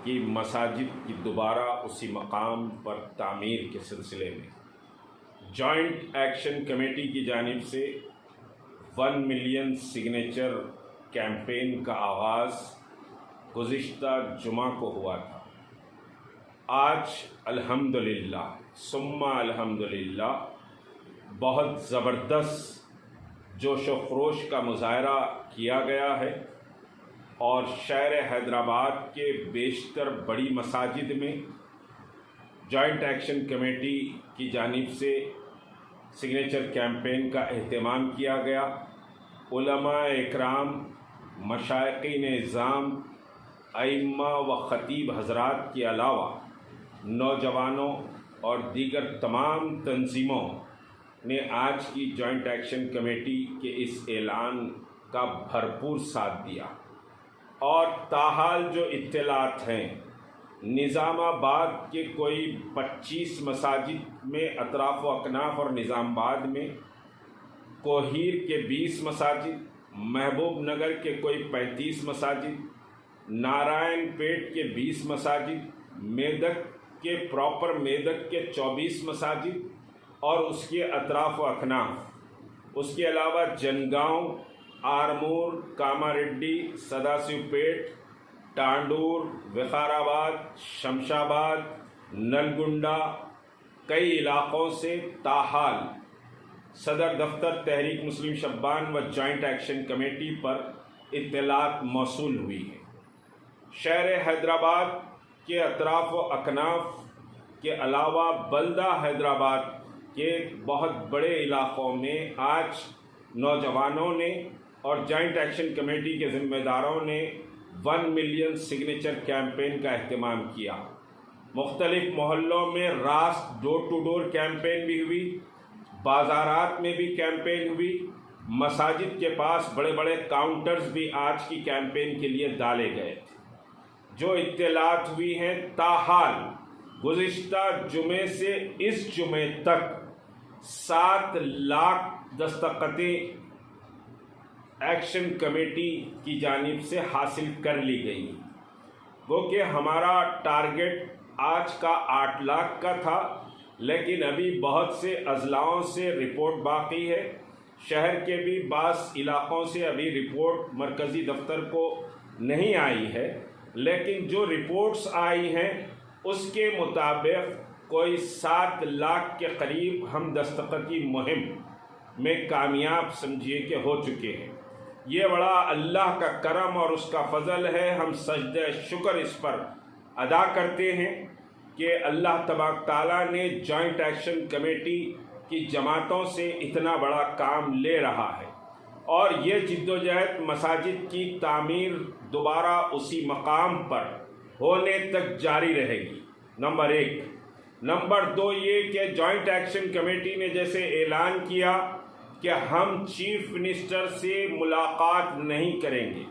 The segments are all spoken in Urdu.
کہ مساجد کی دوبارہ اسی مقام پر تعمیر کے سلسلے میں جوائنٹ ایکشن کمیٹی کی جانب سے 1 ملین سگنیچر کیمپین کا آغاز گزشتہ جمعہ کو ہوا تھا۔ آج الحمدللہ ثم الحمدللہ بہت زبردست جوش و خروش کا مظاہرہ کیا گیا ہے اور شہر حیدرآباد کے بیشتر بڑی مساجد میں جوائنٹ ایکشن کمیٹی کی جانب سے سگنیچر کیمپین کا اہتمام کیا گیا۔ علماء اکرام، مشائقین اعظام، ائمہ و خطیب حضرات کے علاوہ نوجوانوں اور دیگر تمام تنظیموں نے آج کی جوائنٹ ایکشن کمیٹی کے اس اعلان کا بھرپور ساتھ دیا، اور تاحال جو اطلاعات ہیں نظام آباد کے کوئی 25 مساجد میں، اطراف و اکناف اور نظام آباد میں، کوہیر کے 20 مساجد، محبوب نگر کے کوئی 35 مساجد، نارائن پیٹ کے 20 مساجد، میدک کے پراپر میدک کے 24 مساجد اور اس کے اطراف و اکناف، اس کے علاوہ جنگاؤں، آرمور، کاماریڈی، سداسیو پیٹ، ٹانڈور، وقار آباد، شمشاباد، نلگنڈا، کئی علاقوں سے تاحال صدر دفتر تحریک مسلم شبان و جوائنٹ ایکشن کمیٹی پر اطلاعات موصول ہوئی ہیں۔ شہر حیدرآباد کے اطراف و اکناف کے علاوہ بلدہ حیدرآباد کے بہت بڑے علاقوں میں آج نوجوانوں نے اور جوائنٹ ایکشن کمیٹی کے ذمہ داروں نے 1 ملین سگنیچر کیمپین کا اہتمام کیا۔ مختلف محلوں میں راست ڈور ٹو ڈور کیمپین بھی ہوئی، بازارات میں بھی کیمپین ہوئی، مساجد کے پاس بڑے بڑے کاؤنٹرز بھی آج کی کیمپین کے لیے ڈالے گئے تھے۔ جو اطلاعات ہوئی ہیں تاحال گزشتہ جمعے سے اس جمعے تک 7 لاکھ دستخطیں ایکشن کمیٹی کی جانب سے حاصل کر لی گئی، گو کہ ہمارا ٹارگٹ آج کا 8 لاکھ کا تھا، لیکن ابھی بہت سے اضلاعوں سے رپورٹ باقی ہے۔ شہر کے بھی بعض علاقوں سے ابھی رپورٹ مرکزی دفتر کو نہیں آئی ہے، لیکن جو رپورٹس آئی ہیں اس کے مطابق کوئی 7 لاکھ کے قریب ہم دستخطی مہم میں کامیاب سمجھیے کہ ہو چکے ہیں۔ یہ بڑا اللہ کا کرم اور اس کا فضل ہے، ہم سجدہ شکر اس پر ادا کرتے ہیں کہ اللہ تبارک تعالیٰ نے جوائنٹ ایکشن کمیٹی کی جماعتوں سے اتنا بڑا کام لے رہا ہے، اور یہ جدوجہد مساجد کی تعمیر دوبارہ اسی مقام پر ہونے تک جاری رہے گی، نمبر 1۔ نمبر 2 یہ کہ جوائنٹ ایکشن کمیٹی نے جیسے اعلان کیا کہ ہم چیف منسٹر سے ملاقات نہیں کریں گے،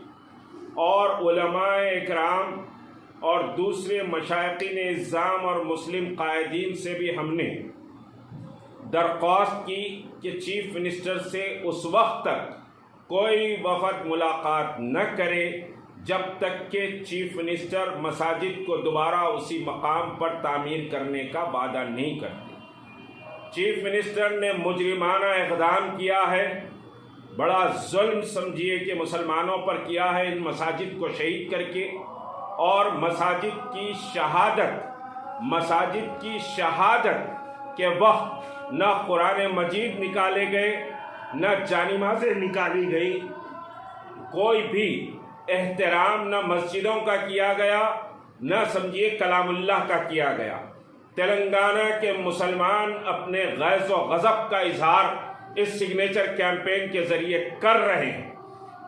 اور علماء اکرام اور دوسرے مشائقین اعظام اور مسلم قائدین سے بھی ہم نے درخواست کی کہ چیف منسٹر سے اس وقت تک کوئی وفد ملاقات نہ کرے جب تک کہ چیف منسٹر مساجد کو دوبارہ اسی مقام پر تعمیر کرنے کا وعدہ نہیں کرتے۔ چیف منسٹر نے مجرمانہ اقدام کیا ہے، بڑا ظلم سمجھیے کہ مسلمانوں پر کیا ہے، ان مساجد کو شہید کر کے، اور مساجد کی شہادت کے وقت نہ قرآن مجید نکالے گئے، نہ جانمازیں نکالی گئی، کوئی بھی احترام نہ مسجدوں کا کیا گیا، نہ سمجھیے کلام اللہ کا کیا گیا۔ تلنگانہ کے مسلمان اپنے غیظ و غضب کا اظہار اس سگنیچر کیمپین کے ذریعے کر رہے ہیں،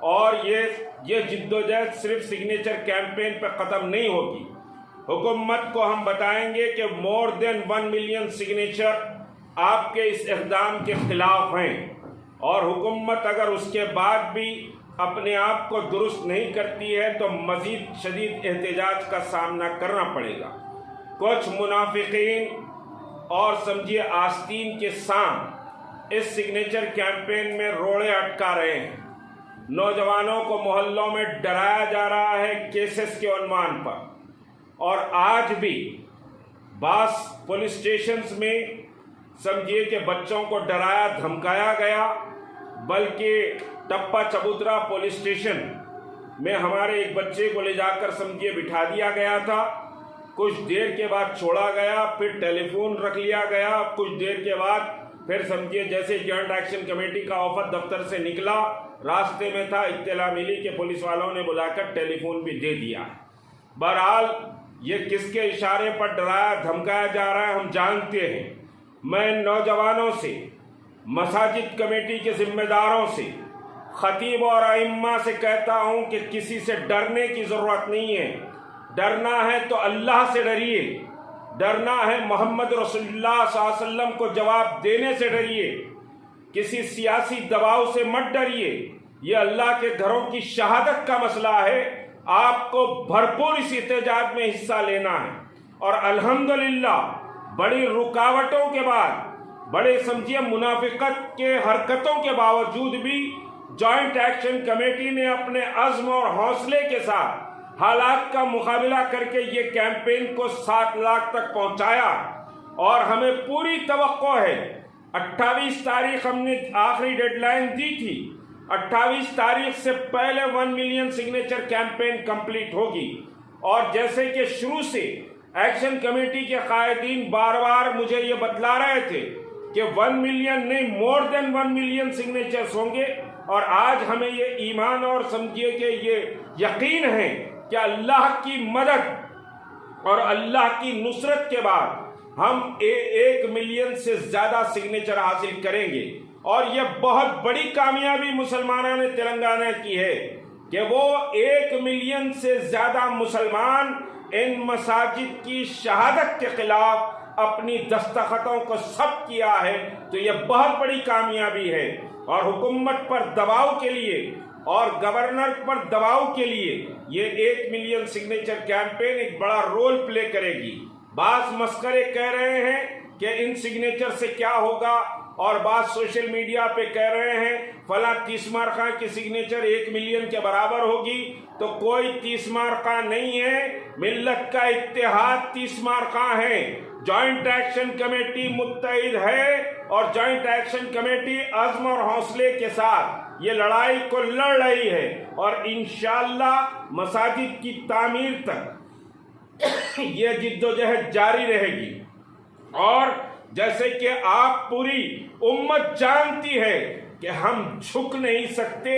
اور یہ جدوجہد صرف سگنیچر کیمپین پہ ختم نہیں ہوگی۔ حکومت کو ہم بتائیں گے کہ مور دین 1 ملین سگنیچر آپ کے اس اقدام کے خلاف ہیں، اور حکومت اگر اس کے بعد بھی اپنے آپ کو درست نہیں کرتی ہے تو مزید شدید احتجاج کا سامنا کرنا پڑے گا۔ کچھ منافقین اور سمجھیے آستین کے سانپ اس سگنیچر کیمپین میں روڑے اٹکا رہے ہیں، نوجوانوں کو محلوں میں ڈرایا جا رہا ہے کیسز کے عنوان پر، اور آج بھی بعض پولیس اسٹیشنز میں سمجھیے کہ بچوں کو ڈرایا دھمکایا گیا، بلکہ ٹپا چبوترا پولیس اسٹیشن میں ہمارے ایک بچے کو لے جا کر سمجھیے بٹھا دیا گیا تھا، کچھ دیر کے بعد چھوڑا گیا، پھر ٹیلی فون رکھ لیا گیا، کچھ دیر کے بعد پھر سمجھیے جیسے جوائنٹ ایکشن کمیٹی کا وفد دفتر سے نکلا، راستے میں تھا، اطلاع ملی کہ پولیس والوں نے بلا کر ٹیلی فون بھی دے دیا۔ بہرحال یہ کس کے اشارے پر ڈرایا دھمکایا جا رہا ہے ہم جانتے ہیں۔ میں نوجوانوں سے، مساجد کمیٹی کے ذمہ داروں سے، خطیب اور ائمہ سے کہتا ہوں کہ کسی سے ڈرنے کی ضرورت نہیں ہے۔ ڈرنا ہے تو اللہ سے ڈریے، ڈرنا ہے محمد رسول اللہ صلی اللہ علیہ وسلم کو جواب دینے سے ڈریے، کسی سیاسی دباؤ سے مت ڈریے۔ یہ اللہ کے گھروں کی شہادت کا مسئلہ ہے، آپ کو بھرپور اس احتجاج میں حصہ لینا ہے۔ اور الحمدللہ بڑی رکاوٹوں کے بعد، بڑے سمجھیے منافقت کے حرکتوں کے باوجود بھی جوائنٹ ایکشن کمیٹی نے اپنے عزم اور حوصلے کے ساتھ حالات کا مقابلہ کر کے یہ کیمپین کو 7 لاکھ تک پہنچایا، اور ہمیں پوری توقع ہے 28 تاریخ ہم نے آخری ڈیڈ لائن دی تھی، 28 تاریخ سے پہلے 1 ملین سگنیچر کیمپین کمپلیٹ ہوگی۔ اور جیسے کہ شروع سے ایکشن کمیٹی کے قائدین بار بار مجھے یہ بتلا رہے تھے کہ 1 ملین نہیں، مور دین 1 ملین سگنیچرز ہوں گے، اور آج ہمیں یہ ایمان اور سمجھیے کہ یہ یقین ہے کہ اللہ کی مدد اور اللہ کی نصرت کے بعد ہم 1 ملین سے زیادہ سگنیچر حاصل کریں گے۔ اور یہ بہت بڑی کامیابی مسلمانوں نے تلنگانہ کی ہے کہ وہ 1 ملین سے زیادہ مسلمان ان مساجد کی شہادت کے خلاف اپنی دستخطوں کو ثبت کیا ہے، تو یہ بہت بڑی کامیابی ہے۔ اور حکومت پر دباؤ کے لیے اور گورنر پر دباؤ کے لیے یہ 1 ملین سگنیچر کیمپین ایک بڑا رول پلے کرے گی۔ بعض مسخرے کہہ رہے ہیں کہ ان سگنیچر سے کیا ہوگا، اور بعض سوشل میڈیا پہ کہہ رہے ہیں فلاں تیسمار خاں کی سگنیچر 1 ملین کے برابر ہوگی، تو کوئی تیسمار خاں نہیں ہے، ملت کا اتحاد تیسمار خاں ہے۔ جوائنٹ ایکشن کمیٹی متحد ہے، اور جوائنٹ ایکشن کمیٹی عزم اور حوصلے کے ساتھ یہ لڑائی کو لڑ رہی ہے، اور انشاءاللہ مساجد کی تعمیر تک یہ جدوجہد جاری رہے گی۔ اور جیسے کہ آپ پوری امت جانتی ہے کہ ہم جھک نہیں سکتے،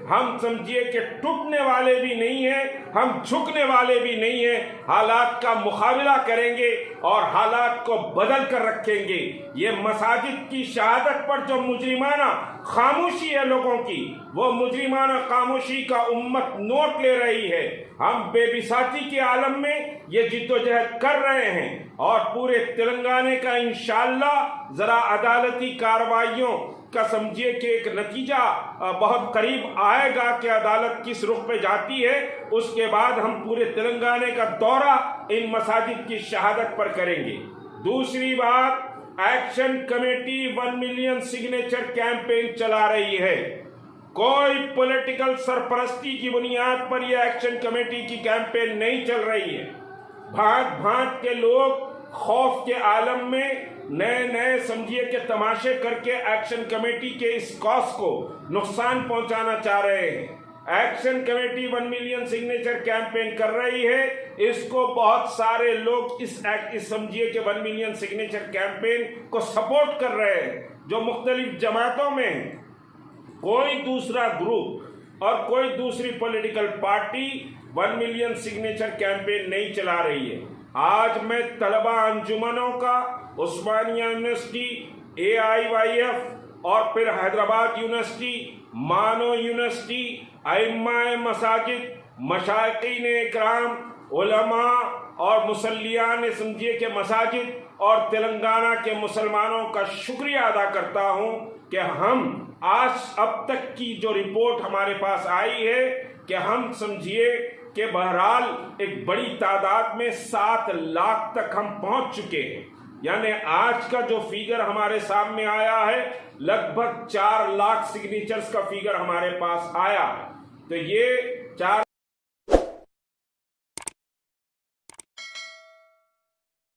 ہم سمجھیے کہ ٹوٹنے والے بھی نہیں ہیں، ہم جھکنے والے بھی نہیں ہیں، حالات کا مقابلہ کریں گے اور حالات کو بدل کر رکھیں گے۔ یہ مساجد کی شہادت پر جو مجرمانہ خاموشی ہے لوگوں کی، وہ مجرمانہ خاموشی کا امت نوٹ لے رہی ہے۔ ہم بے بساطی کے عالم میں یہ جدوجہد کر رہے ہیں، اور پورے تلنگانہ کا انشاءاللہ ذرا عدالتی کارروائیوں کا سمجھیے کہ ایک نتیجہ بہت قریب آئے گا کہ عدالت کس رخ پہ جاتی ہے۔ اس کے بعد ہم پورے تلنگانہ کا دورہ ان مساجد کی شہادت پر کریں گے۔ دوسری بات، action committee 1 million signature campaign چلا رہی ہے، کوئی پولیٹیکل سرپرستی کی بنیاد پر یہ ایکشن کمیٹی کی کیمپین نہیں چل رہی ہے۔ بھانت بھانت کے لوگ خوف کے عالم میں نئے سمجھیے کہ تماشے کر کے ایکشن کمیٹی کے اس کاز کو نقصان پہنچانا چاہ رہے ہیں۔ Action committee 1 million signature campaign کر رہی ہے، اس کو بہت سارے لوگ اس سمجھیے کہ 1 ملین سگنیچر کیمپین کو سپورٹ کر رہے ہیں، جو مختلف جماعتوں میں ہیں۔ کوئی دوسرا گروپ اور کوئی دوسری political party 1 million signature campaign نہیں چلا رہی ہے۔ آج میں طلبہ انجمنوں کا، عثمانیہ یونیورسٹی، AIYF اور پھر حیدرآباد یونیورسٹی، مانو یونیورسٹی، ائمہ مساجد، مشائقین اکرام، علماء اور مصلیان سمجھیے کہ مساجد اور تلنگانہ کے مسلمانوں کا شکریہ ادا کرتا ہوں کہ ہم آج اب تک کی جو رپورٹ ہمارے پاس آئی ہے کہ ہم سمجھیے کہ بہرحال ایک بڑی تعداد میں 7 لاکھ تک ہم پہنچ چکے ہیں۔ یعنی آج کا جو فیگر ہمارے سامنے آیا ہے لگ بھگ 4 لاکھ سگنیچرز کا فیگر ہمارے پاس آیا ہے۔ تو یہ 4